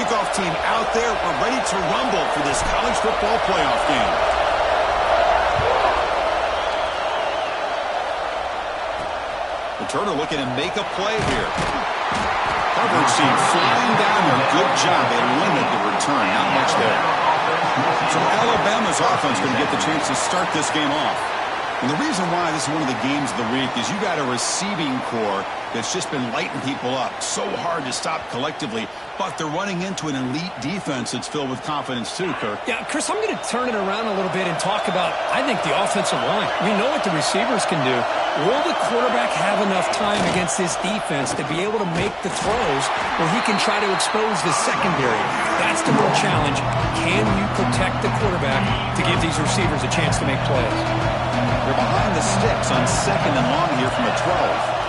kickoff team out there. We're ready to rumble for this college football playoff game. Returner looking to make a play here. Coverage team flying down there. Good job. They limit the return. Not much there. So Alabama's offense going to get the chance to start this game off. And the reason why this is one of the games of the week is you got a receiving core that's just been lighting people up. So hard to stop collectively, but they're running into an elite defense that's filled with confidence too, Kirk. Yeah, Chris, I'm going to turn it around a little bit and talk about, I think, the offensive line. We know what the receivers can do. Will the quarterback have enough time against this defense to be able to make the throws where he can try to expose the secondary? That's the real challenge. Can you protect the quarterback to give these receivers a chance to make plays? They're behind the sticks on 2nd and long here from the 12.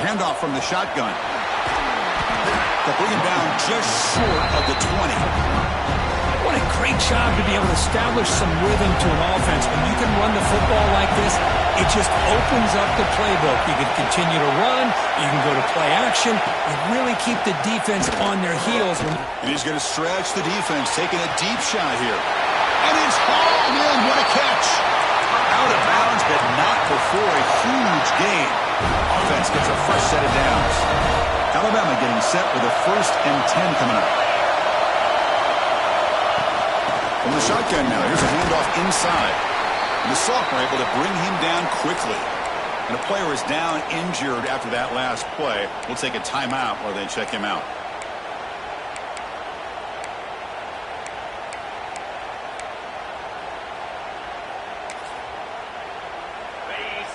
Handoff from the shotgun. They'll bring him down just short of the 20. What a great job to be able to establish some rhythm to an offense. When you can run the football like this, it just opens up the playbook. You can continue to run. You can go to play action and really keep the defense on their heels. And he's going to stretch the defense, taking a deep shot here. And it's hauled in. What a catch. Out of bounds, but not before a huge gain. Offense gets a fresh set of downs. Alabama getting set with a 1st and 10 coming up. From the shotgun now, here's a handoff inside. And the sophomore able to bring him down quickly. And a player is down injured after that last play. We'll take a timeout while they check him out.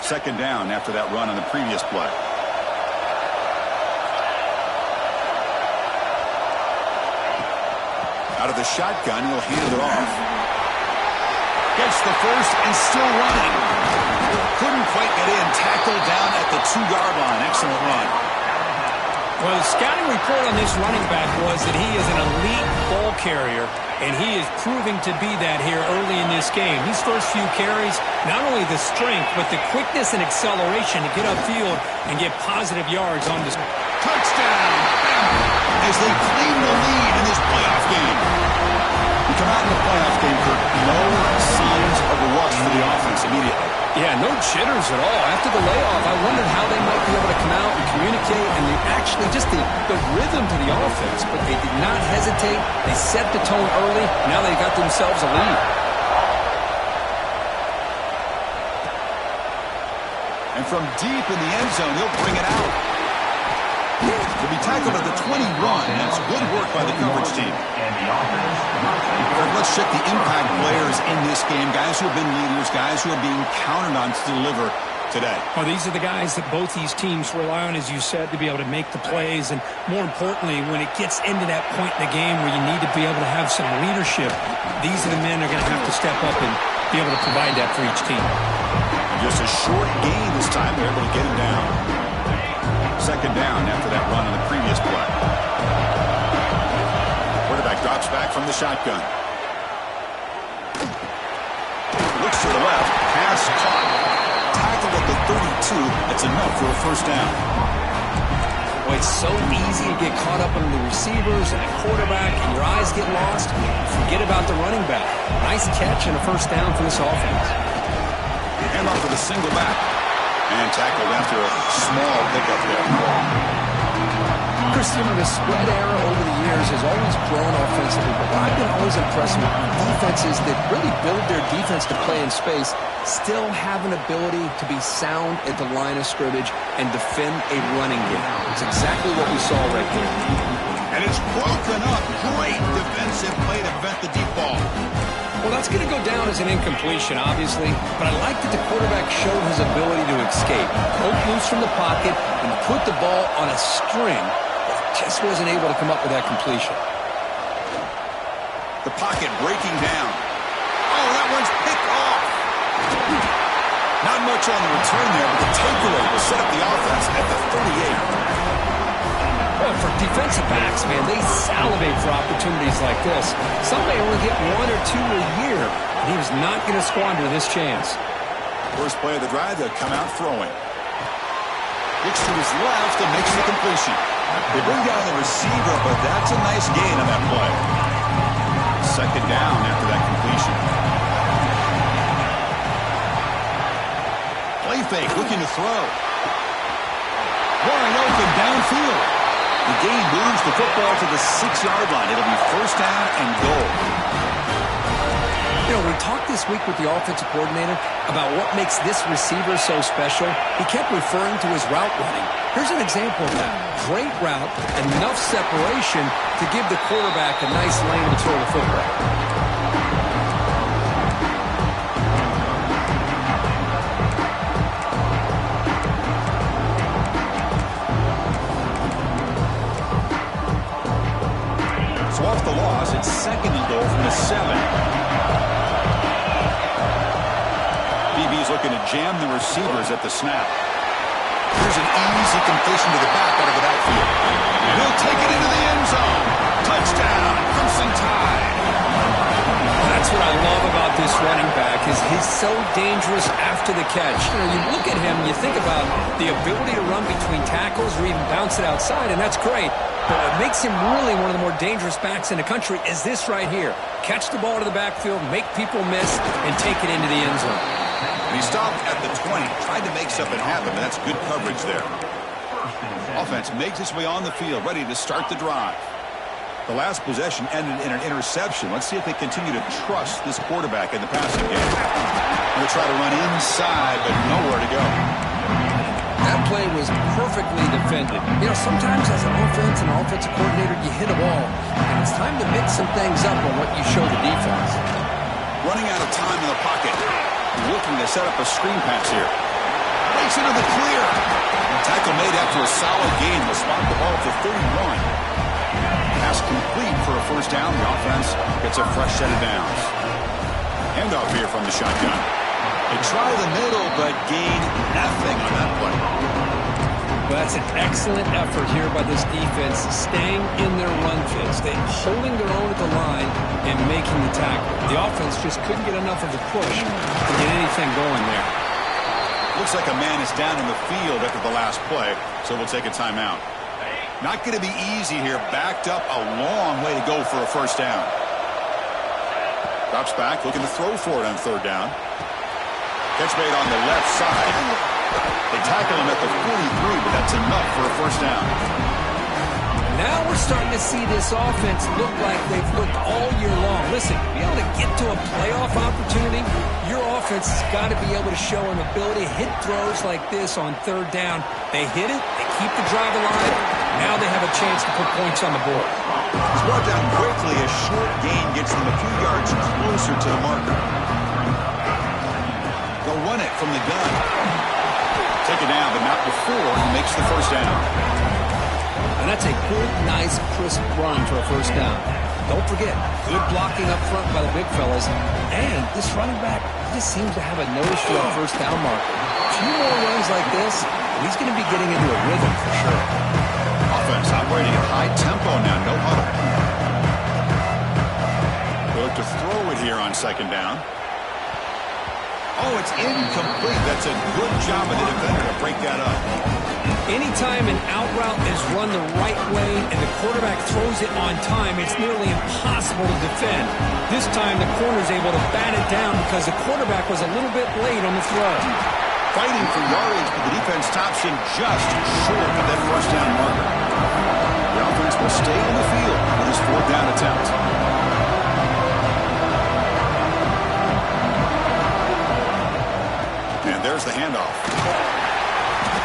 Second down after that run on the previous play. Out of the shotgun, he'll hand it off. Gets the first and still running. Couldn't quite get in. Tackled down at the 2-yard line. Excellent run. Well, the scouting report on this running back was that he is an elite ball carrier, and he is proving to be that here early in this game. These first few carries, not only the strength, but the quickness and acceleration to get upfield and get positive yards on this. Touchdown! As they claim the lead in this playoff game. We come out in the playoff game, Kirk. No signs of a rush for the offense immediately. Yeah, no jitters at all. After the layoff, I wondered how they might be able to come out and communicate and actually just the rhythm to the offense. But they did not hesitate. They set the tone early. Now they got themselves a lead. And from deep in the end zone, he'll bring it out. To be tackled at the 21. That's good work by the coverage team. Let's check the impact players in this game. Guys who have been leaders, guys who are being counted on to deliver today. Well, these are the guys that both these teams rely on, as you said, to be able to make the plays. And more importantly, when it gets into that point in the game where you need to be able to have some leadership, these are the men that are going to have to step up and be able to provide that for each team. Just a short gain this time. They're able to get him down. Second down after that run on the previous play. Quarterback drops back from the shotgun. Looks to the left. Pass caught. Tackled at the 32. That's enough for a first down. Well, it's so easy to get caught up under the receivers and a quarterback, and your eyes get lost. Forget about the running back. Nice catch and a first down for this offense. Hand off with a single back. And tackled after a small pickup there. Chris, the spread era over the years has always grown offensively, but what I've been always impressed with defenses that really build their defense to play in space still have an ability to be sound at the line of scrimmage and defend a running game. It's exactly what we saw right there. And it's broken up. Great defensive play to prevent the deep ball. Well, that's going to go down as an incompletion, obviously, but I like that the quarterback showed his ability to escape, broke loose from the pocket, and put the ball on a string, but just wasn't able to come up with that completion. The pocket breaking down. Oh, that one's picked off. Not much on the return there, but the takeaway will set up the offense at the 38. Well, for defensive backs, man, they salivate for opportunities like this. Some may only get 1 or 2 a year, and he was not going to squander this chance. First play of the drive, they'll come out throwing. Looks to his left and makes the completion. They bring down the receiver, but that's a nice gain on that play. Second down after that completion. Play fake, looking to throw. Wide open downfield. The game moves the football to the 6-yard line. It'll be first down and goal. You know, we talked this week with the offensive coordinator about what makes this receiver so special. He kept referring to his route running. Here's an example of that. Great route, enough separation to give the quarterback a nice lane to throw the football. So off the loss, it's second and goal from the 7. BB's looking to jam the receivers at the snap. Here's an easy completion to the back out of the backfield. And he'll take it into the end zone. Touchdown, Crimson Tide. That's what I love about this running back is he's so dangerous after the catch. You know, you look at him, you think about the ability to run between tackles or even bounce it outside, and that's great. But what makes him really one of the more dangerous backs in the country is this right here. Catch the ball to the backfield, make people miss, and take it into the end zone. And he stopped at the 20, tried to make something happen, and that's good coverage there. Offense makes its way on the field, ready to start the drive. The last possession ended in an interception. Let's see if they continue to trust this quarterback in the passing game. They'll try to run inside, but nowhere to go. That play was perfectly defended. You know, sometimes as an offense and offensive coordinator, you hit a wall, and it's time to mix some things up on what you show the defense. Running out of time in the pocket. Looking to set up a screen pass here. Breaks into the clear. Tackle made after a solid gain. Will spot the ball for 31. Pass complete for a first down. The offense gets a fresh set of downs. Handoff here from the shotgun. They try the middle, but gain nothing on that play. Well, that's an excellent effort here by this defense, staying in their run fits. They're holding their own at the line and making the tackle. The offense just couldn't get enough of a push to get anything going there. Looks like a man is down in the field after the last play, so we'll take a timeout. Not going to be easy here. Backed up a long way to go for a first down. Drops back, looking to throw for it on third down. Catch made on the left side. They tackle him at the 43, but that's enough for a first down. Now we're starting to see this offense look like they've looked all year long. Listen, to be able to get to a playoff opportunity, your offense has got to be able to show an ability to hit throws like this on third down. They hit it, they keep the drive alive. Now they have a chance to put points on the board. He's brought down quickly. A short gain gets them a few yards closer to the marker. They'll run it from the gun. Take it down, but not before he makes the first down. And that's a good, nice, crisp run for a first down. Don't forget, good blocking up front by the big fellas. And this running back just seems to have a nose for a first down marker. A few more runs like this, he's going to be getting into a rhythm for sure. Offense operating at high tempo now, no huddle. They look to throw it here on second down. Oh, it's incomplete. That's a good job of the defender to break that up. Anytime an out route is run the right way and the quarterback throws it on time, it's nearly impossible to defend. This time the corner's able to bat it down because the quarterback was a little bit late on the throw. Fighting for yardage, but the defense stops him just short of that first down marker. The offense will stay on the field with his fourth down attempt. And there's the handoff.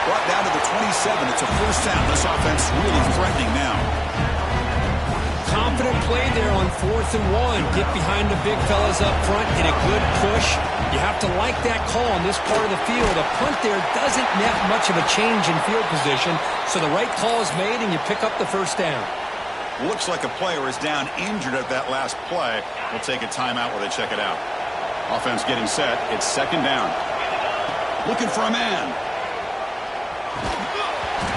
Brought down to the 27. It's a first down. This offense really threatening now. Confident play there on 4th and 1. Get behind the big fellas up front. Get a good push. You have to like that call on this part of the field. A punt there doesn't have much of a change in field position, so the right call is made and you pick up the first down. Looks like a player is down injured at that last play. We'll take a timeout while they check it out. Offense getting set. It's second down. Looking for a man.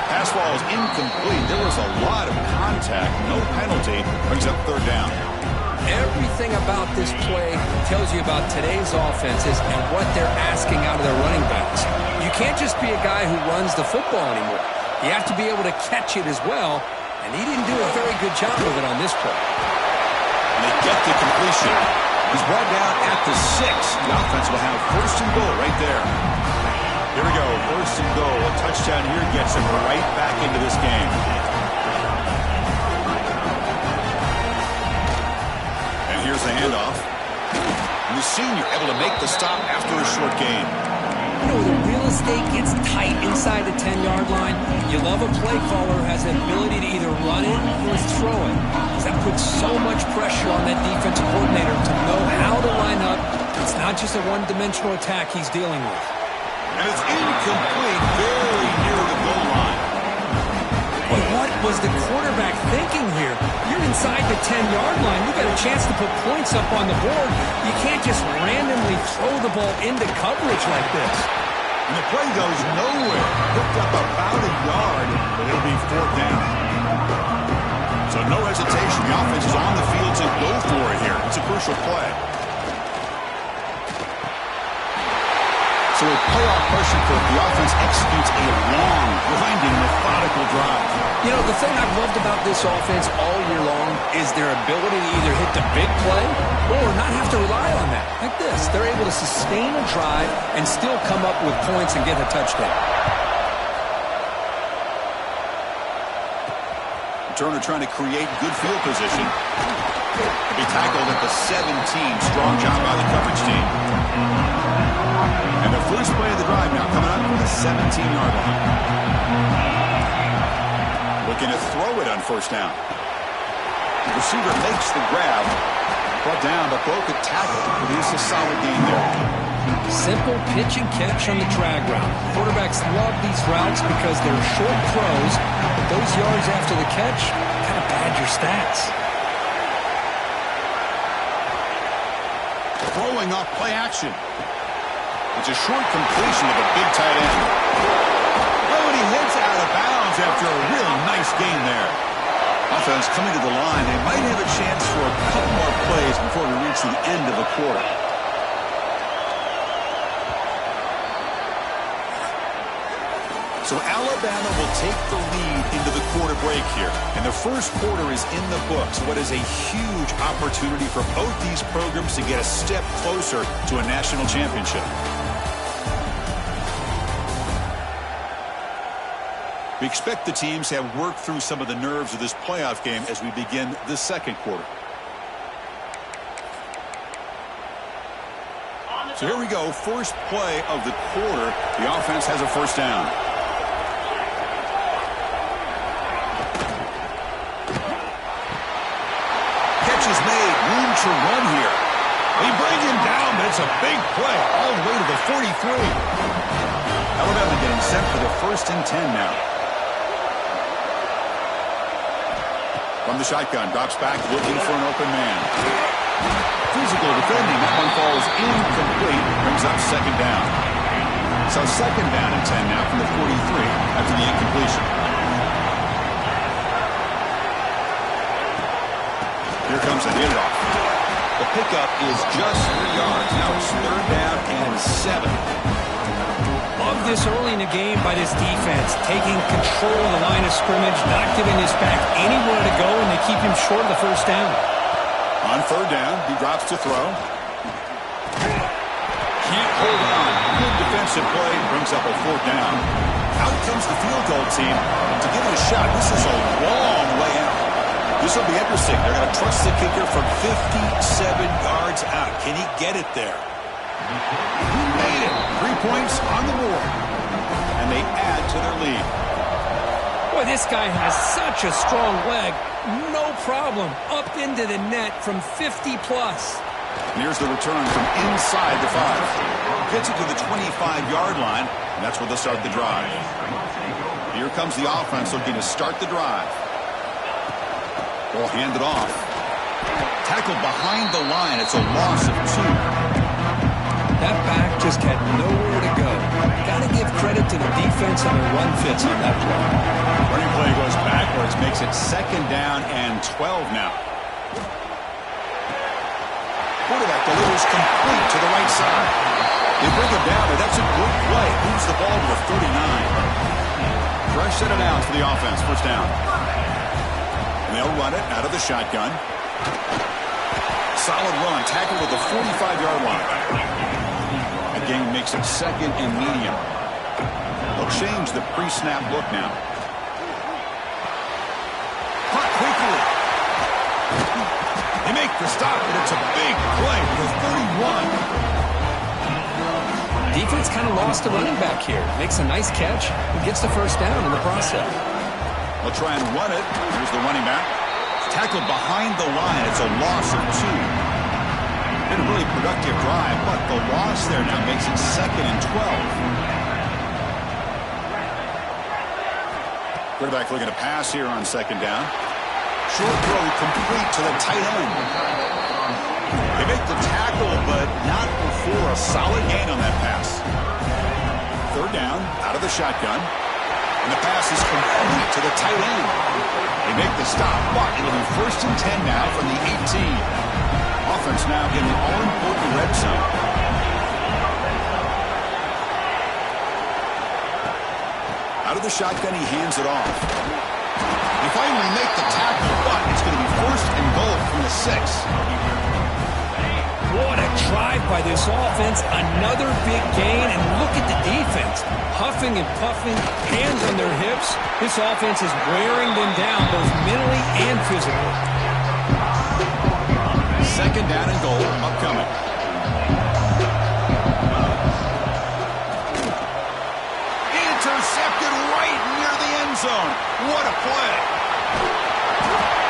Pass ball is incomplete. There was a lot of contact. No penalty. Brings up third down. Everything about this play tells you about today's offenses and what they're asking out of their running backs. You can't just be a guy who runs the football anymore. You have to be able to catch it as well, and he didn't do a very good job of it on this play. And they get the completion. He's brought down at the 6. The offense will have first and goal right there. Here we go, first and goal. A touchdown here gets him right back into this game. And here's the handoff. And the senior able to make the stop after a short gain. You know, the real estate gets tight inside the 10-yard line. You love a play caller who has the ability to either run it or throw it. That puts so much pressure on that defensive coordinator to know how to line up. It's not just a one-dimensional attack he's dealing with. And it's incomplete, very near the goal line. But what was the quarterback thinking here? You're inside the 10-yard line. You got a chance to put points up on the board. You can't just randomly throw the ball into coverage like this. And the play goes nowhere. Picked up about a yard, but it'll be 4th down. So no hesitation. The offense is on the field to go for it here. It's a crucial play. So with playoff pressure cook, the offense executes a long, grinding, methodical drive. You know, the thing I've loved about this offense all year long is their ability to either hit the big play or not have to rely on that. Like this, they're able to sustain a drive and still come up with points and get a touchdown. Turner trying to create good field position. He'll be tackled at the 17. Strong job by the coverage team. And the first play of the drive now coming up from the 17-yard line. Looking to throw it on first down. The receiver makes the grab. Brought down, but broke a tackle. It is a solid gain there. Simple pitch and catch on the drag route. Quarterbacks love these routes because they're short throws, but those yards after the catch kind of pad your stats. Throwing off play action. It's a short completion of a big tight end. Oh, and he hits out of bounds after a really nice gain there. Offense coming to the line. They might have a chance for a couple more plays before we reach the end of the quarter. So Alabama will take the lead into the quarter break here. And the first quarter is in the books. What is a huge opportunity for both these programs to get a step closer to a national championship. We expect the teams to have worked through some of the nerves of this playoff game as we begin the second quarter. So here we go. First play of the quarter. The offense has a first down. Is made, room to run here. They bring him down, but it's a big play all the way to the 43. Alabama getting set for the 1st and 10 now. From the shotgun, drops back, looking for an open man. Physical defending, that one falls incomplete, brings up 2nd down. So 2nd down and 10 now from the 43 after the incompletion. Here comes the handoff. The pickup is just 3 yards. Now it's 3rd down and 7. Love this early in the game by this defense. Taking control of the line of scrimmage, not giving this back anywhere to go, and they keep him short of the first down. On 3rd down, he drops to throw. Can't hold on. Good defensive play. Brings up a 4th down. Out comes the field goal team to give it a shot. This is a long way out. This will be interesting. They're going to trust the kicker from 57 yards out. Can he get it there? He made it. 3 points on the board. And they add to their lead. Boy, this guy has such a strong leg. No problem. Up into the net from 50-plus. And here's the return from inside the 5. Gets it to the 25-yard line, and that's where they'll start the drive. Here comes the offense looking to start the drive. Ball handed off. Tackled behind the line. It's a loss of 2. That back just had nowhere to go. Got to give credit to the defense and the run fits on that play. Running play goes backwards. Makes it 2nd down and 12 now. Quarterback delivers complete to the right side. They bring him down, but that's a good play. Moves the ball to the 39. set of downs for the offense. First down. And they'll run it out of the shotgun. Solid run. Tackled at the 45-yard line. The game makes it second and medium. They'll change the pre-snap look now. Caught quickly. They make the stop, and it's a big play for the 31. Defense kind of lost the running back here. Makes a nice catch and gets the first down in the process. They'll try and run it. Here's the running back. Tackled behind the line. It's a loss of 2. Been a really productive drive, but the loss there now makes it second and 12. Quarterback looking to pass here on second down. Short throw complete to the tight end. They make the tackle, but not before a solid gain on that pass. Third down, out of the shotgun. And the pass is complete to the tight end. They make the stop, but it'll be first and 10 now from the 18. Offense now in the all-important red zone. Out of the shotgun, he hands it off. They finally make the tackle, but it's going to be first and goal from the 6. What a drive by this offense. Another big gain, and look at the defense. Huffing and puffing, hands on their hips. This offense is wearing them down, both mentally and physically. Second down and goal, upcoming. Intercepted right near the end zone. What a play.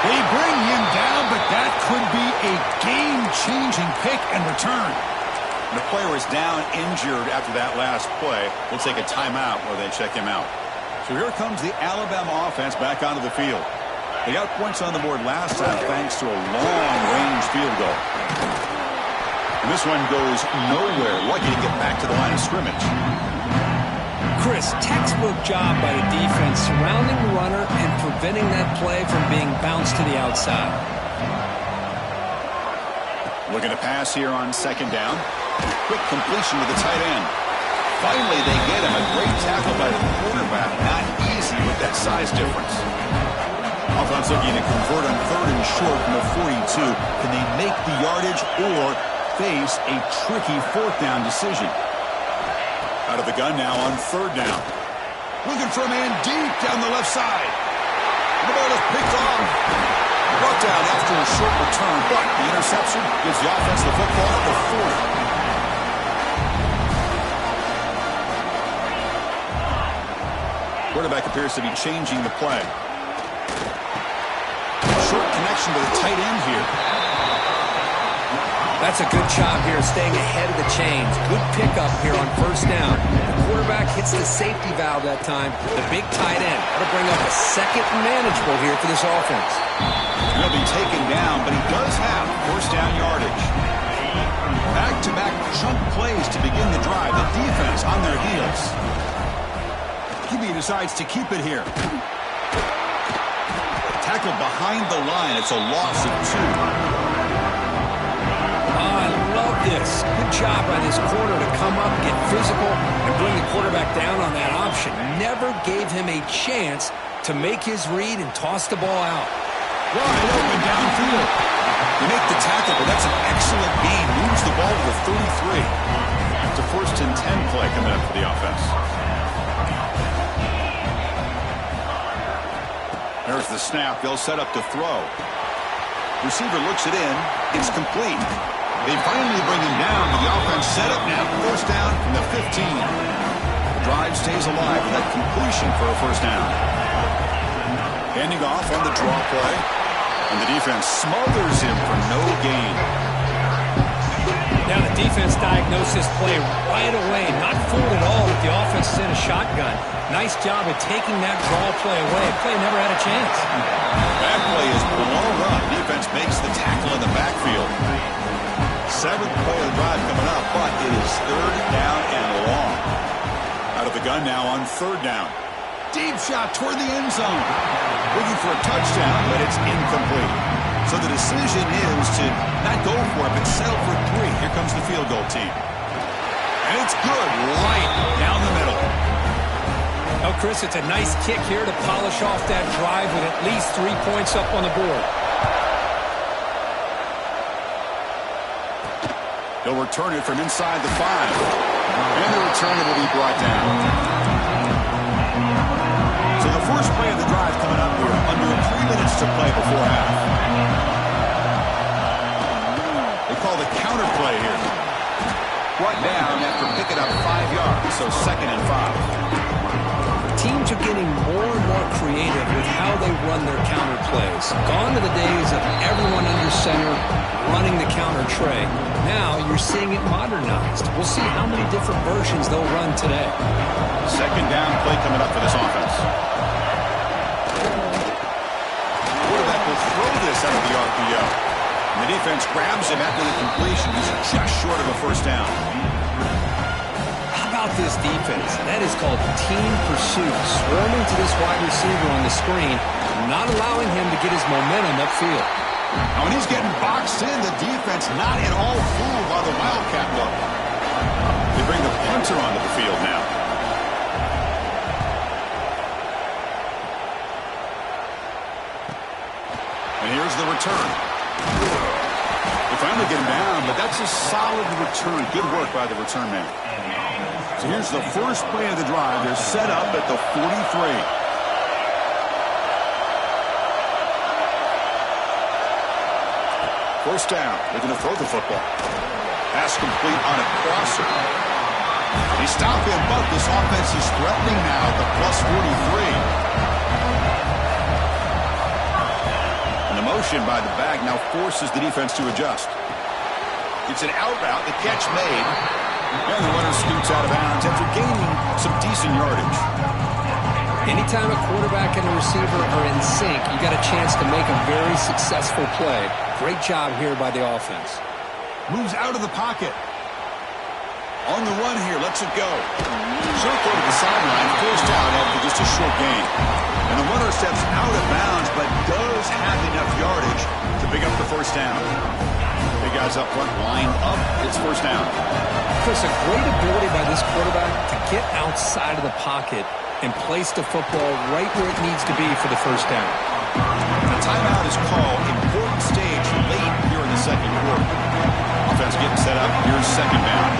They bring him down, but that could be a game-changing pick and return. The player is down injured after that last play. We'll take a timeout while they check him out. So here comes the Alabama offense back onto the field. They got points on the board last time thanks to a long-range field goal. And this one goes nowhere. Lucky to get back to the line of scrimmage. Chris, textbook job by the defense surrounding the runner and preventing that play from being bounced to the outside. Looking to pass here on second down. Quick completion to the tight end. Finally, they get him. A great tackle by the quarterback. Not easy with that size difference. Offense looking to convert on third and short from the 42. Can they make the yardage or face a tricky fourth down decision? Out of the gun now on third down. Looking for a man deep down the left side. The ball is picked off. Brought down after a short return, but the interception gives the offense the football at the 40. Quarterback appears to be changing the play. Short connection to the tight end here. That's a good job here, staying ahead of the chains. Good pickup here on first down. The quarterback hits the safety valve that time. The big tight end. That'll bring up a second manageable here for this offense. He'll be taken down, but he does have first down yardage. Back-to-back chunk plays to begin the drive. The defense on their heels. QB decides to keep it here. Tackled behind the line. It's a loss of 2. This. Good job by this corner to come up, get physical, and bring the quarterback down on that option. Never gave him a chance to make his read and toss the ball out. Wide open downfield. They make the tackle, but that's an excellent gain. Moves the ball to the 33. It's a first and 10 play coming up for the offense. There's the snap. They'll set up to throw. Receiver looks it in. It's complete. They finally bring him down, but the offense set up now. First down from the 15. The drive stays alive with that completion for a first down. Handing off on the draw play. And the defense smothers him for no gain. Now the defense diagnosed this play right away. Not fooled at all that the offense is in a shotgun. Nice job of taking that draw play away. Play never had a chance. That play is blown up. Defense makes the tackle in the backfield. Seventh play of the drive coming up, but it is third down and long. Out of the gun now on third down. Deep shot toward the end zone. Looking for a touchdown, but it's incomplete. So the decision is to not go for it, but settle for 3. Here comes the field goal team. And it's good right down the middle. Oh, Chris, it's a nice kick here to polish off that drive with at least 3 points up on the board. He'll return it from inside the 5. And the return will be brought down. So the first play of the drive coming up here. Under 3 minutes to play before half. They call the counter play here. Brought down after picking up 5 yards, so 2nd and 5. Teams are getting more and more creative with how they run their counter plays. Gone are the days of everyone under center running the counter tray. Now you're seeing it modernized. We'll see how many different versions they'll run today. 2nd down play coming up for this offense. Quarterback will throw this out of the RPO. And the defense grabs him after the completion. He's just short of a first down. How about this defense? That is called team pursuit. Swarming to this wide receiver on the screen, not allowing him to get his momentum upfield. Now, when he's getting boxed in, the defense not at all fooled by the Wildcat look. They bring the punter onto the field now. And here's the return. They finally get him down, but that's a solid return. Good work by the return man. So here's the first play of the drive. They're set up at the 43. First down. They're going to throw the football. Pass complete on a crosser. They stop him, but this offense is threatening now at the plus 43. And the motion by the back now forces the defense to adjust. It's an out route. The catch made. And the runner scoots out of bounds after gaining some decent yardage. Anytime a quarterback and a receiver are in sync, you got a chance to make a very successful play. Great job here by the offense. Moves out of the pocket. On the run here, lets it go. Short throw to the sideline, forced out after just a short gain. And the runner steps out of bounds, but does have enough yardage to pick up the first down. Big guys up front, line up. It's first down. Chris, a great ability by this quarterback to get outside of the pocket and place the football right where it needs to be for the first down. The timeout is called. Important stage late here in the second quarter. Offense getting set up. Here's second down.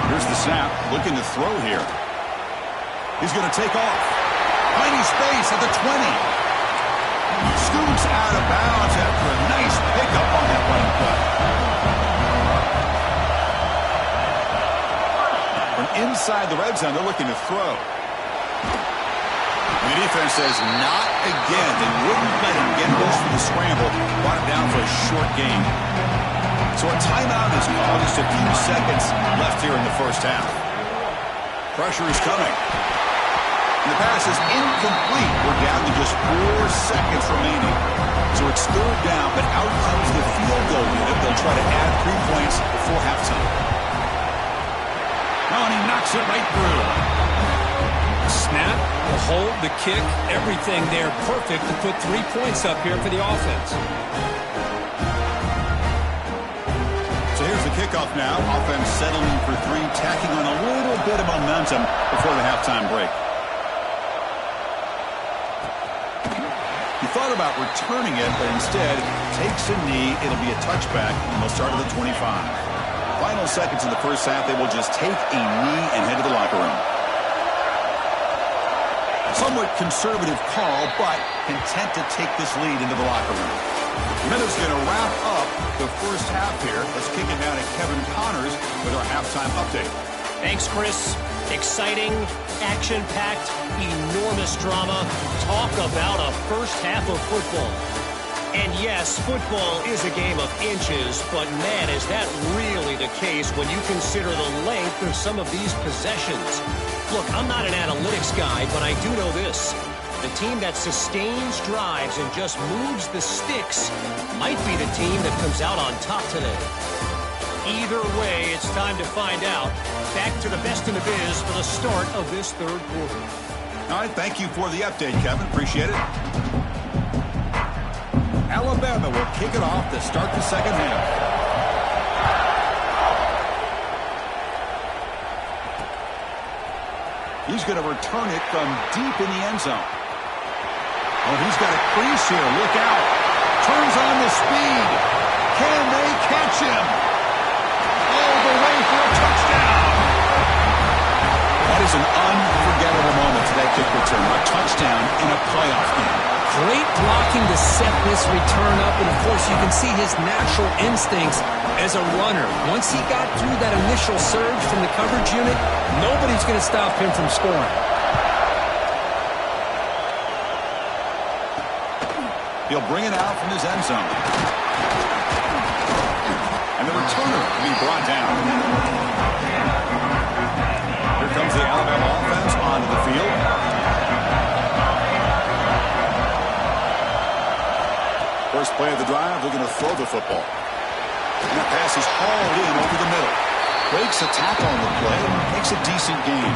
Here's the snap. Looking to throw here. He's going to take off. Tiny space at the 20. Scoots out of bounds after a nice pickup on that running play. From inside the red zone, they're looking to throw. And the defense says, not again. They wouldn't let him get loose for the scramble. Brought him down for a short gain. So a timeout is called. Just a few seconds left here in the first half. Pressure is coming. And the pass is incomplete. We're down to just 4 seconds remaining. So it's third down, but out comes the field goal unit. They'll try to add 3 points before halftime. Oh, and he knocks it right through. Snap, the hold, the kick, everything there perfect to put 3 points up here for the offense. So here's the kickoff now. Offense settling for 3, tacking on a little bit of momentum before the halftime break. He thought about returning it, but instead takes a knee. It'll be a touchback, and they'll start at the 25. Final seconds in the first half, they will just take a knee and head to the locker room. Somewhat conservative call, but content to take this lead into the locker room. Minutes going to wrap up the first half here. Let's kick it down to Kevin Connors with our halftime update. Thanks, Chris. Exciting, action-packed, enormous drama. Talk about a first half of football. And yes, football is a game of inches, but man, is that really the case when you consider the length of some of these possessions. Look, I'm not an analytics guy, but I do know this. The team that sustains drives and just moves the sticks might be the team that comes out on top today. Either way, it's time to find out. Back to the best in the biz for the start of this third quarter. All right, thank you for the update, Kevin. Appreciate it. Alabama will kick it off to start the second half. He's going to return it from deep in the end zone. Oh, he's got a crease here. Look out. Turns on the speed. Can they catch him? All the way for a touchdown. That is an unforgettable moment for that kick return. A touchdown in a playoff game. Great blocking to set this return up, and of course you can see his natural instincts as a runner. Once he got through that initial surge from the coverage unit, nobody's going to stop him from scoring. He'll bring it out from his end zone. And the returner will be brought down. Here comes the Alabama offense onto the field. First play of the drive, they're going to throw the football. And that pass is hauled in over the middle. Breaks a tackle on the play, makes a decent gain.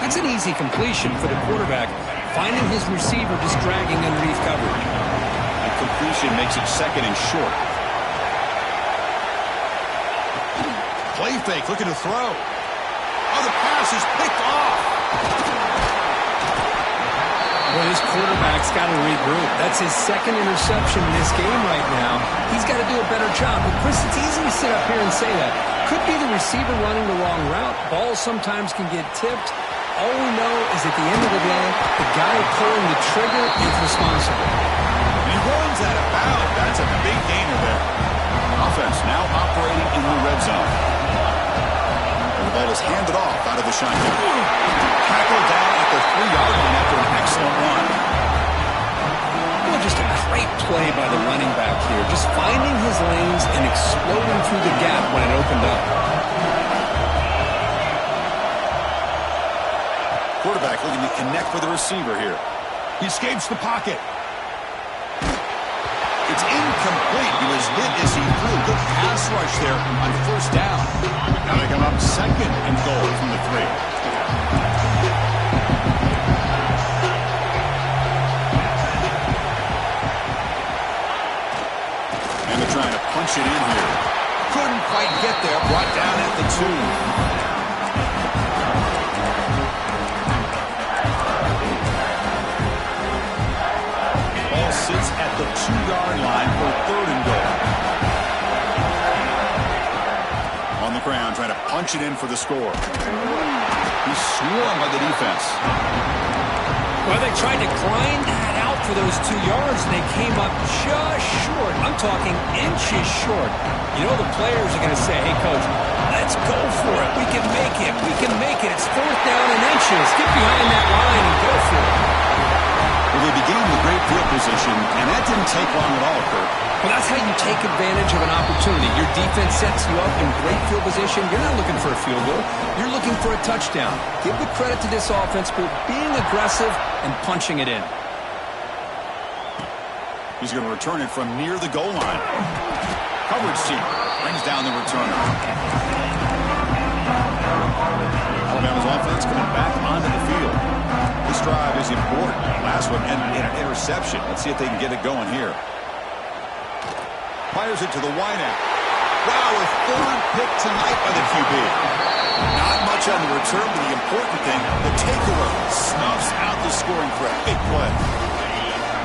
That's an easy completion for the quarterback, finding his receiver just dragging underneath coverage. And completion makes it second and short. Play fake, looking to throw. Oh, the pass is picked off. Well, this quarterback's got to regroup. That's his second interception in this game right now. He's got to do a better job. But, Chris, it's easy to sit up here and say that. Could be the receiver running the wrong route. Balls sometimes can get tipped. All we know is at the end of the day, the guy pulling the trigger is responsible. He runs out of bounds. That's a big gainer there. Offense now operating in the red zone. And the ball is handed off out of the shotgun. Tackled down at the 3-yard line after an excellent run. Well, just a great play by the running back here. Just finding his lanes and exploding through the gap when it opened up. Quarterback looking to connect with the receiver here. He escapes the pocket. It's incomplete. He was hit as he threw. Good pass rush there on first down. Now they come up second and goal from the 3. Trying to punch it in here. Couldn't quite get there. Brought down at the 2. Ball sits at the 2-yard line for third and goal. On the ground, trying to punch it in for the score. He's swarmed by the defense. Well, they tried to grind that out for those 2 yards, and they came up just short. I'm talking inches short. You know the players are going to say, hey, Coach, let's go for it. We can make it. We can make it. It's fourth down and inches. Get behind that line and go for it. Well, they began with great field position, and that didn't take long at all, Kurt. Well, that's how you take advantage of an opportunity. Your defense sets you up in great field position. You're not looking for a field goal. You're looking for a touchdown. Give the credit to this offense for being aggressive and punching it in. He's going to return it from near the goal line. Coverage team brings down the returner. Alabama's offense coming back onto the field. This drive is important. Last one ended in an interception. Let's see if they can get it going here. Fires it to the wideout. Wow, a third pick tonight by the QB. Not much on the return, but the important thing, the takeaway snuffs out the scoring threat. Big play.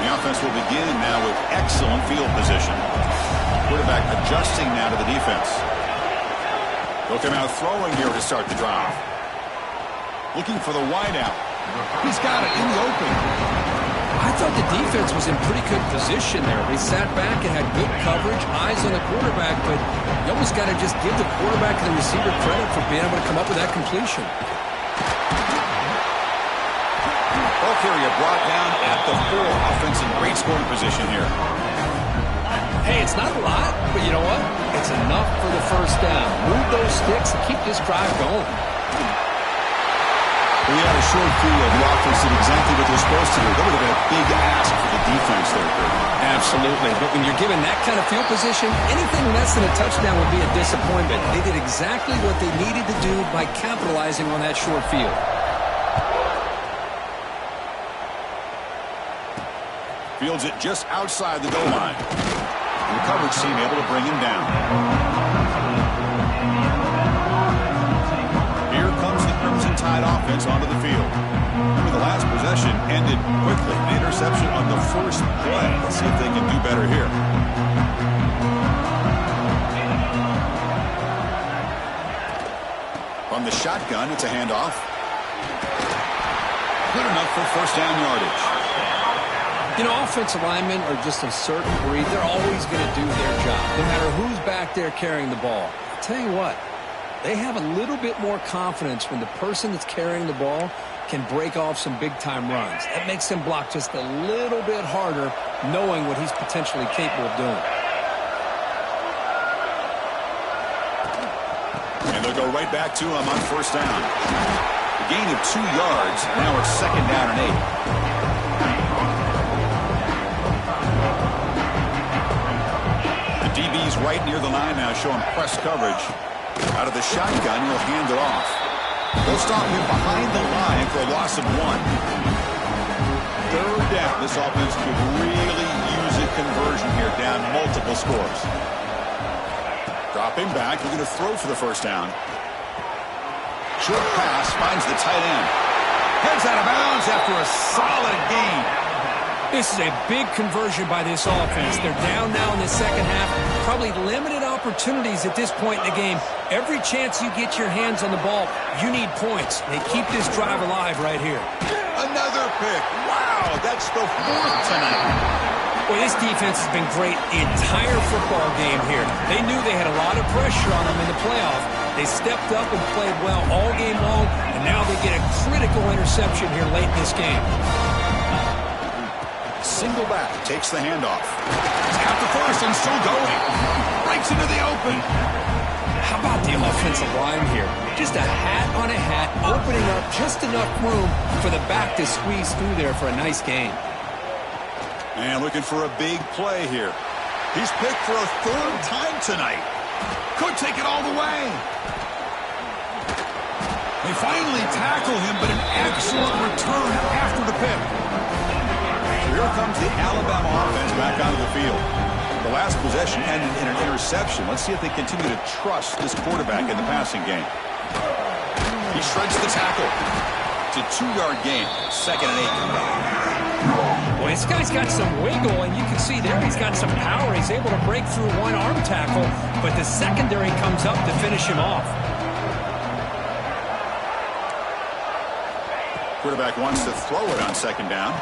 The offense will begin now with excellent field position. Quarterback adjusting now to the defense. They'll come out throwing here to start the drive. Looking for the wideout. He's got it in the open. I thought the defense was in pretty good position there. They sat back and had good coverage, eyes on the quarterback, but you almost got to just give the quarterback and the receiver credit for being able to come up with that completion. Ball carrier brought down at the 4. Offense in great scoring position here. Hey, it's not a lot, but you know what? It's enough for the first down. Move those sticks and keep this drive going. We had a short field. The offense did exactly what they're supposed to do. That would have been a big ask for the defense there, Kurt. Absolutely. But when you're given that kind of field position, anything less than a touchdown would be a disappointment. They did exactly what they needed to do by capitalizing on that short field. Fields it just outside the goal line. And the coverage team able to bring him down. Here comes the Crimson Tide side offense onto the field. Remember, the last possession ended quickly. The interception on the first play. Let's see if they can do better here. From the shotgun, it's a handoff. Good enough for first down yardage. You know, offensive linemen are just a certain breed. They're always going to do their job, no matter who's back there carrying the ball. I'll tell you what, they have a little bit more confidence when the person that's carrying the ball can break off some big-time runs. That makes them block just a little bit harder, knowing what he's potentially capable of doing. And they'll go right back to him on first down. A gain of 2 yards. Now it's second down and 8. DB's right near the line now, showing press coverage. Out of the shotgun, he'll hand it off. They'll stop him behind the line for a loss of 1. Third down. This offense could really use a conversion here, down multiple scores. Dropping back, looking to throw for the first down. Short pass, finds the tight end. Heads out of bounds after a solid gain. This is a big conversion by this offense. They're down now in the second half. Probably limited opportunities at this point in the game. Every chance you get your hands on the ball, you need points. They keep this drive alive right here. Another pick. Wow, that's the 4th tonight. Well, this defense has been great the entire football game here. They knew they had a lot of pressure on them in the playoff. They stepped up and played well all game long, and now they get a critical interception here late in this game. Single back, takes the handoff. He's got the first and still going. Breaks into the open. How about the offensive line here? Just a hat on a hat, opening up just enough room for the back to squeeze through there for a nice gain. And looking for a big play here. He's picked for a 3rd time tonight. Could take it all the way. They finally tackle him, but an excellent return after the pick. Here comes the Alabama offense back onto the field. The last possession ended in an interception. Let's see if they continue to trust this quarterback in the passing game. He shreds the tackle. It's a 2-yard gain. Second and 8. Well, this guy's got some wiggle, and you can see there he's got some power. He's able to break through one arm tackle, but the secondary comes up to finish him off. Quarterback wants to throw it on second down.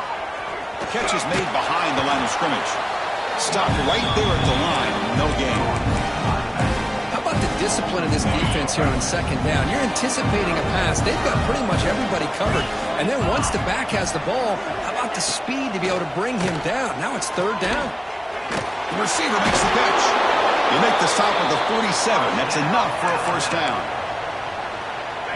Catch is made behind the line of scrimmage. Stopped right there at the line. No gain. How about the discipline of this defense here on second down? You're anticipating a pass. They've got pretty much everybody covered. And then once the back has the ball, how about the speed to be able to bring him down? Now it's third down. The receiver makes the pitch. You make the stop at the 47. That's enough for a first down.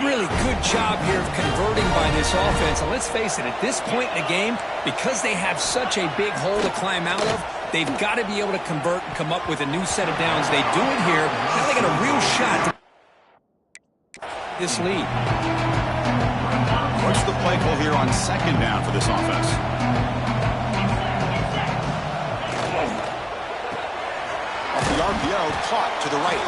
Really good job here of converting by this offense. And let's face it, at this point in the game, because they have such a big hole to climb out of, they've got to be able to convert and come up with a new set of downs. They do it here. Now they got a real shot to this lead. What's the play call here on second down for this offense? Off the RPO, caught to the right.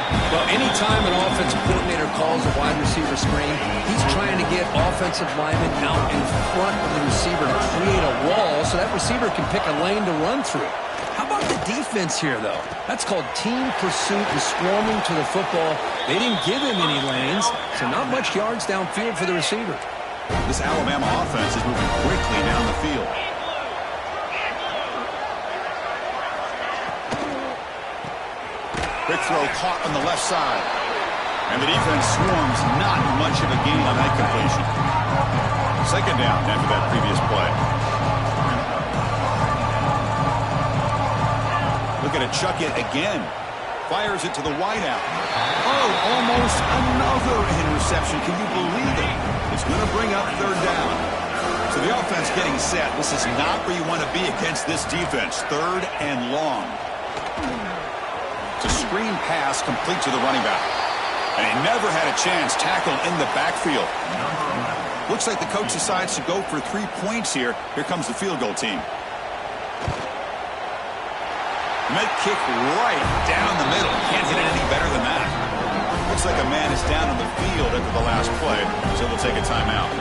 Well, anytime an offensive coordinator calls a wide receiver screen, he's trying to get offensive linemen out in front of the receiver to create a wall so that receiver can pick a lane to run through. How about the defense here, though? That's called team pursuit and swarming to the football. They didn't give him any lanes, so not much yards downfield for the receiver. This Alabama offense is moving quickly down the field. Quick throw caught on the left side. And the defense swarms, not much of a gain on that completion. Second down after that previous play. Looking to chuck it again. Fires it to the wideout. Oh, almost another interception. Can you believe it? It's going to bring up third down. So the offense getting set. This is not where you want to be against this defense. Third and long. It's a screen pass complete to the running back. And he never had a chance tackled in the backfield. Looks like the coach decides to go for 3 points here. Here comes the field goal team. Med kick right down the middle. Can't hit it any better than that. Looks like a man is down on the field after the last play, so we'll take a timeout.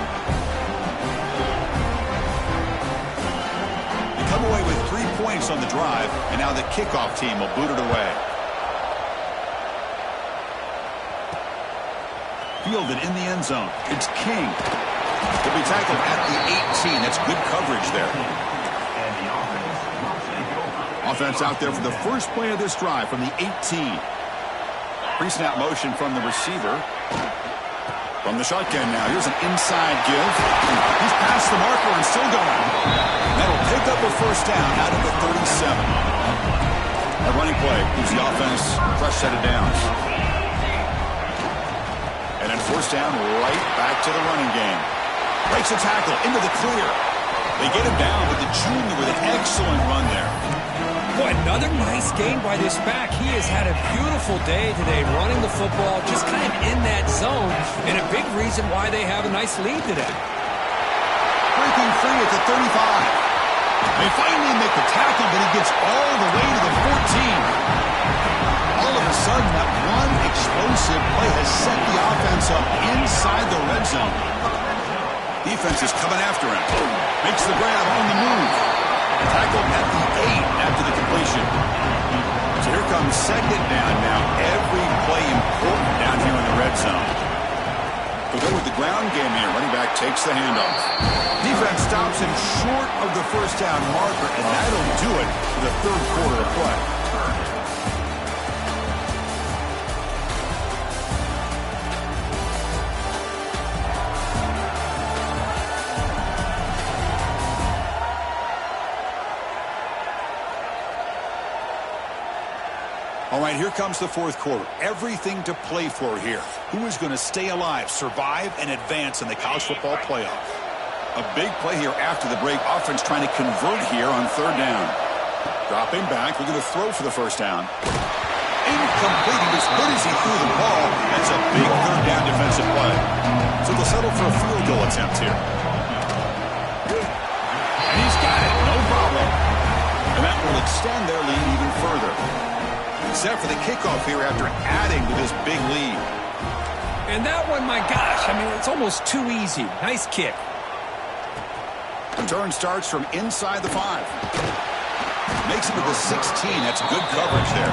They come away with 3 points on the drive, and now the kickoff team will boot it away. Fielded in the end zone. It's King. He'll be tackled at the 18. That's good coverage there. Offense out there for the first play of this drive from the 18. Pre-snap motion from the receiver. From the shotgun now. Here's an inside give. He's past the marker and still going. That'll pick up a first down out of the 37. A running play gives the offense a fresh set of downs. And then first down right back to the running game. Breaks a tackle into the clear. They get him down, but the junior with an excellent run there. Boy, another nice game by this back. He has had a beautiful day today running the football, just kind of in that zone, and a big reason why they have a nice lead today. Breaking free at the 35. They finally make the tackle, but he gets all the way to the 14. All of a sudden, that one explosive play has set the offense up inside the red zone. Defense is coming after him. Makes the grab on the move. Tackled at the 8 after the completion. So here comes second down now. Every play important down here in the red zone. We'll go with the ground game here. Running back takes the handoff. Defense stops him short of the first down marker, and that'll do it for the third quarter of play. All right, here comes the fourth quarter. Everything to play for here. Who is going to stay alive, survive, and advance in the college football playoff? A big play here after the break. Offense trying to convert here on third down. Dropping back. We're going to throw for the first down. Incomplete. He was good as he threw the ball. That's a big third down defensive play. So they'll settle for a field goal attempt here. And he's got it. No problem. And that will extend their lead even further. Set for the kickoff here after adding to this big lead. And that one, my gosh, I mean, it's almost too easy. Nice kick. Return starts from inside the 5. Makes it to the 16. That's good coverage there.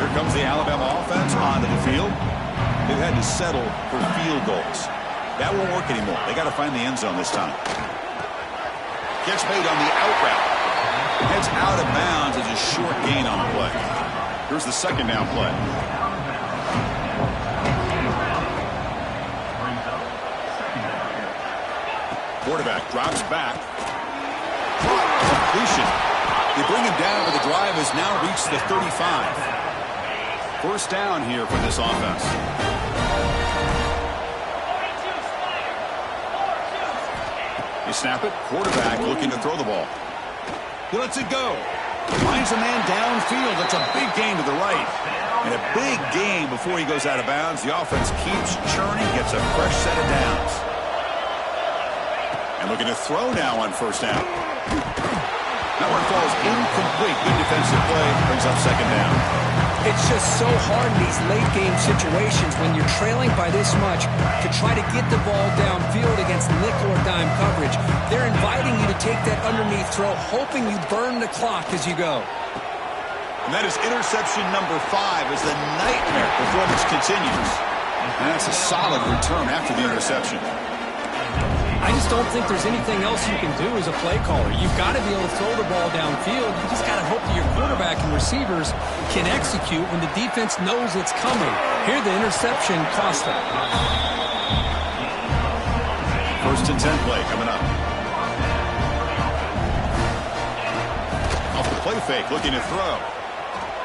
Here comes the Alabama offense onto the field. They've had to settle for field goals. That won't work anymore. They got to find the end zone this time. Catch made on the out route. Heads out of bounds as a short gain on the play. Here's the second down play. Quarterback drops back. Completion. They bring him down, but the drive has now reached the 35. First down here for this offense. They snap it. Quarterback looking to throw the ball. He lets it go. Finds a man downfield. That's a big gain to the right. And a big gain before he goes out of bounds. The offense keeps churning, gets a fresh set of downs. And looking to throw now on first down. That one falls incomplete. Good defensive play. Brings up second down. It's just so hard in these late-game situations when you're trailing by this much to try to get the ball downfield against nickel or dime coverage. They're inviting you to take that underneath throw, hoping you burn the clock as you go. And that is interception number 5 as the nightmare performance continues. And that's a solid return after the interception. I just don't think there's anything else you can do as a play caller. You've got to be able to throw the ball downfield. You just got to hope that your quarterback and receivers can execute when the defense knows it's coming. Here, the interception cost them. First and 10 play coming up. Off the play fake, looking to throw.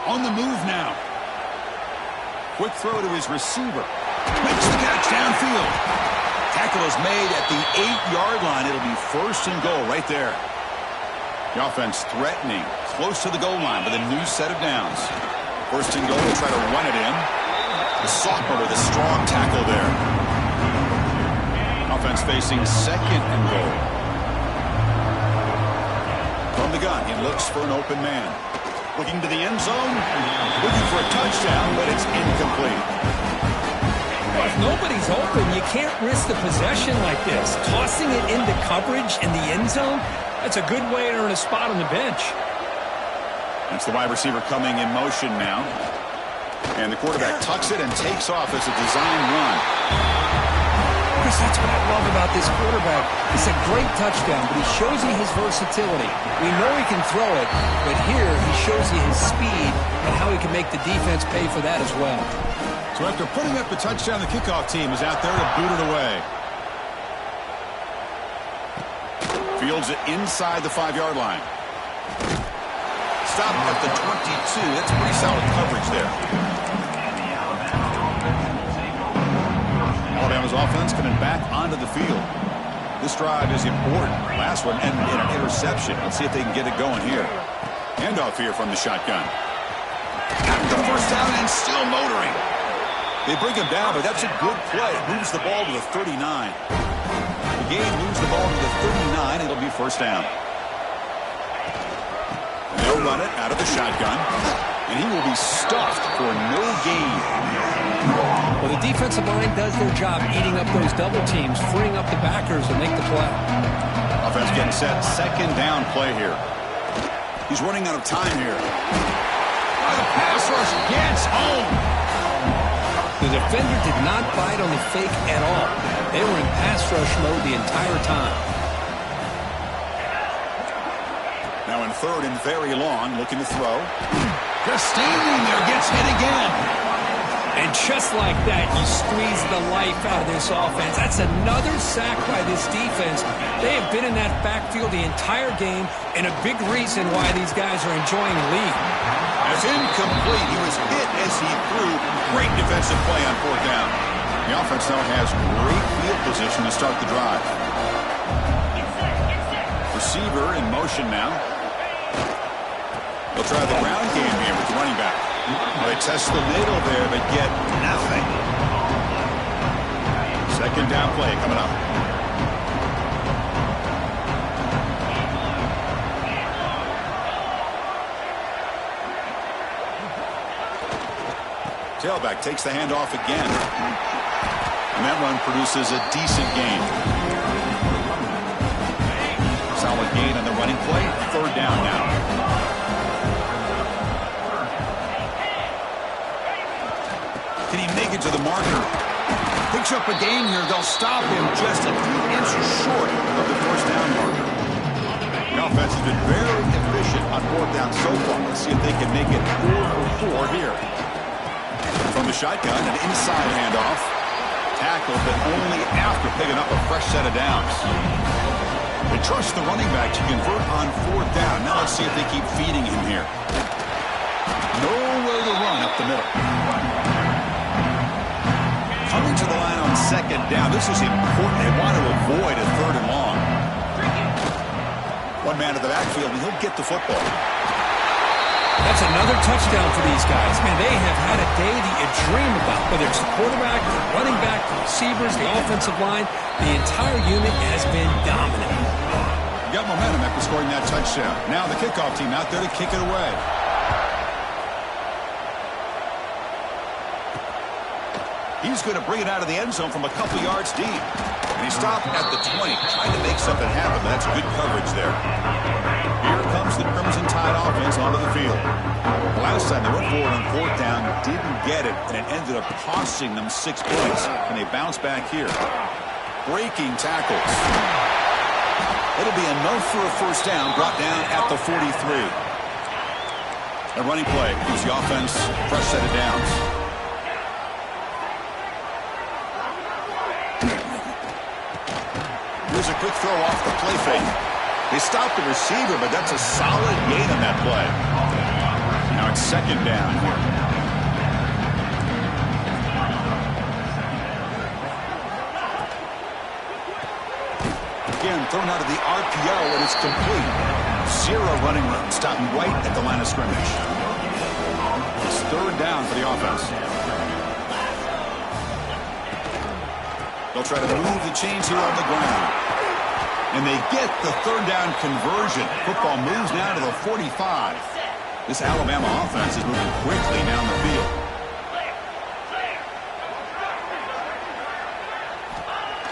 On the move now. Quick throw to his receiver. Makes the catch downfield. Tackle is made at the 8-yard line. It'll be first and goal right there. The offense threatening, close to the goal line with a new set of downs. First and goal, try to run it in. The sophomore with a strong tackle there. Offense facing second and goal. From the gun, he looks for an open man. Looking to the end zone. Looking for a touchdown, but it's incomplete. Well, if nobody's open, you can't risk the possession like this. Tossing it into coverage in the end zone, that's a good way to earn a spot on the bench. That's the wide receiver coming in motion now. And the quarterback tucks it and takes off as a design run. Chris, that's what I love about this quarterback. It's a great touchdown, but he shows you his versatility. We know he can throw it, but here he shows you his speed and how he can make the defense pay for that as well. So after putting up the touchdown, the kickoff team is out there to boot it away. Fields it inside the 5-yard line. Stop at the 22. That's pretty solid coverage there. Alabama's offense coming back onto the field. This drive is important. Last one ended in an interception. Let's see if they can get it going here. Handoff here from the shotgun. Got the first down and still motoring. They bring him down, but that's a good play. It moves the ball to the 39. The game moves the ball to the 39. It'll be first down. And they'll run it out of the shotgun. And he will be stuffed for no gain. Well, the defensive line does their job eating up those double teams, freeing up the backers to make the play. Offense getting set. Second down play here. He's running out of time here. The pass rush gets home. The defender did not bite on the fake at all. They were in pass rush mode the entire time. Now in third and very long, looking to throw. Just standing there, gets hit again. And just like that, you squeeze the life out of this offense. That's another sack by this defense. They have been in that backfield the entire game, and a big reason why these guys are enjoying the lead. It's incomplete. He was hit as he threw. Great defensive play on fourth down. The offense now has great field position to start the drive. Receiver in motion now. They'll try the ground game here with the running back. They test the middle there, but get nothing. Second down play coming up. Tailback takes the handoff again. And that run produces a decent gain. Solid gain on the running play. Third down now. Can he make it to the marker? Picks up a gain here. They'll stop him just a few inches short of the first down marker. The offense has been very efficient on fourth down so far. Let's see if they can make it 4 for 4 here. From the shotgun, an inside handoff. Tackled, but only after picking up a fresh set of downs. They trust the running back to convert on fourth down. Now let's see if they keep feeding him here. Nowhere to run up the middle. Coming to the line on second down. This is important. They want to avoid a third and long. One man to the backfield, and he'll get the football. That's another touchdown for these guys. Man, they have had a day that you dream about. Whether it's the quarterback, the running back, the receivers, the offensive line, the entire unit has been dominant. Got momentum after scoring that touchdown. Now the kickoff team out there to kick it away. He's going to bring it out of the end zone from a couple yards deep. And he stopped at the 20, trying to make something happen, but that's good coverage there. Here comes the Crimson Tide offense onto the field. The last time they went forward on fourth down, didn't get it, and it ended up costing them 6 points. And they bounce back here. Breaking tackles. It'll be enough for a first down, brought down at the 43. A running play gives the offense a fresh set of downs. Here's a quick throw off the play fake. They stopped the receiver, but that's a solid gain on that play. Now it's second down here. Again, thrown out of the RPO, and it's complete. Zero running room, stopping right at the line of scrimmage. It's third down for the offense. They'll try to move the chains here on the ground. And they get the third down conversion. Football moves now to the 45. This Alabama offense is moving quickly down the field.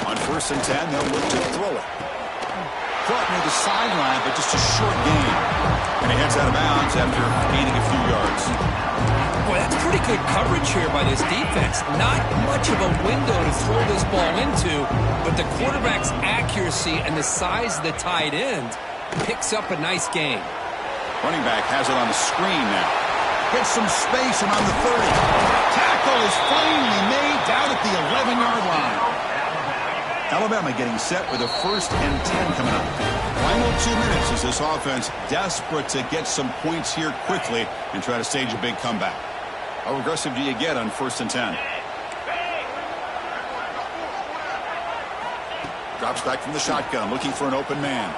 On 1st and 10, they'll look to throw it. Caught near the sideline, but just a short gain. And he heads out of bounds after gaining a few yards. Boy, that's pretty good coverage here by this defense. Not much of a window to throw this ball into, but the quarterback's accuracy and the size of the tight end picks up a nice gain. Running back has it on the screen now. Gets some space around the 30. Tackle is finally made down at the 11-yard line. Alabama getting set with a 1st and 10 coming up. Final 2 minutes as this offense desperate to get some points here quickly and try to stage a big comeback. How aggressive do you get on 1st and 10? Drops back from the shotgun, looking for an open man.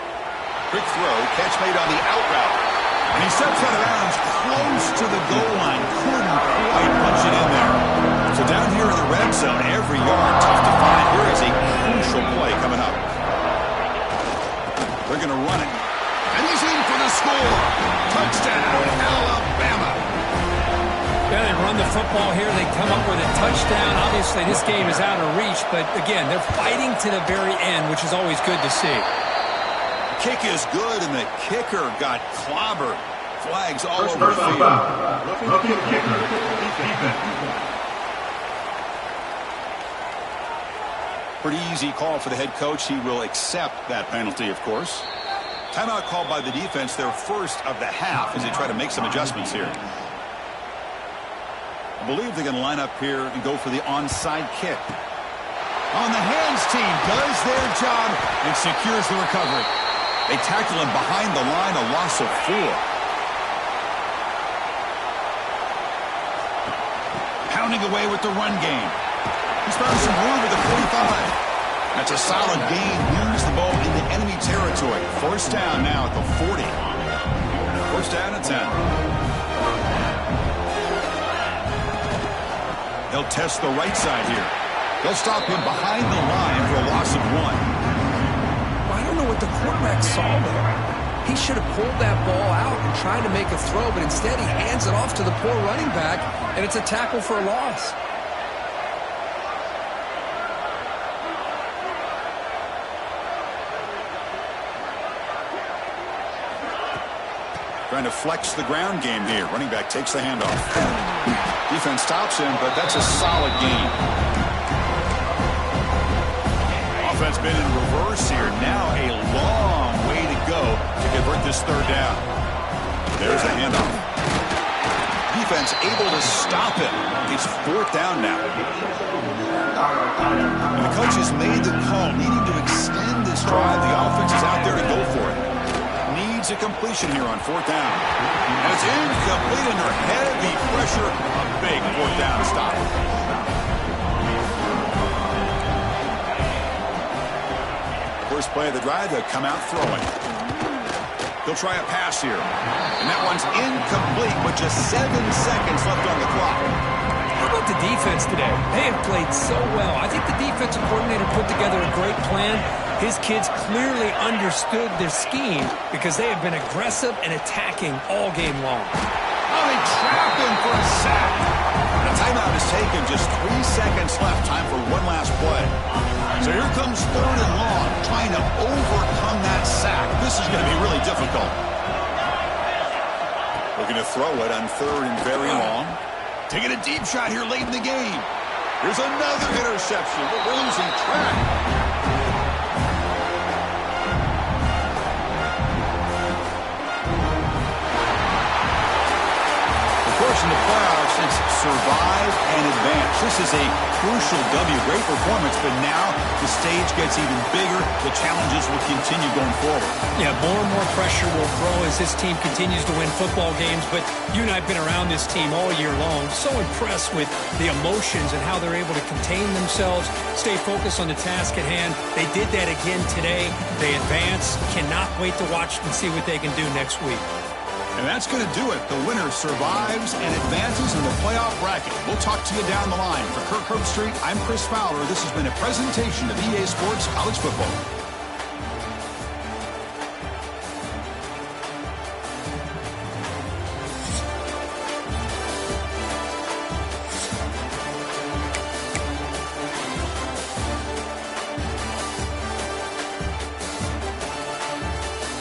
Quick throw, catch made on the out route. And he steps out of bounds close to the goal line. Couldn't quite punch it in there. So down here in the red zone, every yard tough to find. Here is a crucial play coming up. They're going to run it. And he's in for the score. Touchdown, Alabama. Yeah, they run the football here. They come up with a touchdown. Obviously, this game is out of reach, but again, they're fighting to the very end, which is always good to see. Kick is good, and the kicker got clobbered. Flags all over the field. Pretty easy call for the head coach. He will accept that penalty, of course. Timeout called by the defense, their first of the half, as they try to make some adjustments here. I believe they're going to line up here and go for the onside kick. On the hands team does their job and secures the recovery. They tackle him behind the line, a loss of 4. Pounding away with the run game. He's found some room at the 45. That's a solid gain. Moves the ball into enemy territory. 1st down now at the 40. 1st down and 10. They'll test the right side here. They'll stop him behind the line for a loss of 1. I don't know what the quarterback saw there. He should have pulled that ball out and tried to make a throw, but instead he hands it off to the poor running back, and it's a tackle for a loss. Trying to flex the ground game here. Running back takes the handoff. Defense stops him, but that's a solid gain. Offense been in reverse here. Now a long way to go to convert this 3rd down. There's the handoff. Defense able to stop it. It's 4th down now. And the coach has made the call, needing to extend this drive. The offense is out there to go for it. Needs a completion here on 4th down. And it's incomplete under heavy pressure. A big 4th down stop. First play of the drive, they'll come out throwing. They'll try a pass here. And that one's incomplete with just 7 seconds left on the clock. How about the defense today? They have played so well. I think the defensive coordinator put together a great plan. His kids clearly understood their scheme because they have been aggressive and attacking all game long. Oh, they trap him for a sack. The timeout is taken. Just 3 seconds left. Time for one last play. So here comes 3rd and long, trying to overcome that sack. This is going to be really difficult. Looking to throw it on 3rd and very long. Taking a deep shot here late in the game. Here's another interception. We're losing track. In the playoffs, it's survive and advance. This is a crucial W. Great performance, but now the stage gets even bigger. The challenges will continue going forward. Yeah, more and more pressure will grow as this team continues to win football games, but you and I have been around this team all year long. So impressed with the emotions and how they're able to contain themselves, stay focused on the task at hand. They did that again today. They advance. Cannot wait to watch and see what they can do next week. And that's going to do it. The winner survives and advances in the playoff bracket. We'll talk to you down the line. For Kirk Herbstreit, I'm Chris Fowler. This has been a presentation of EA Sports College Football.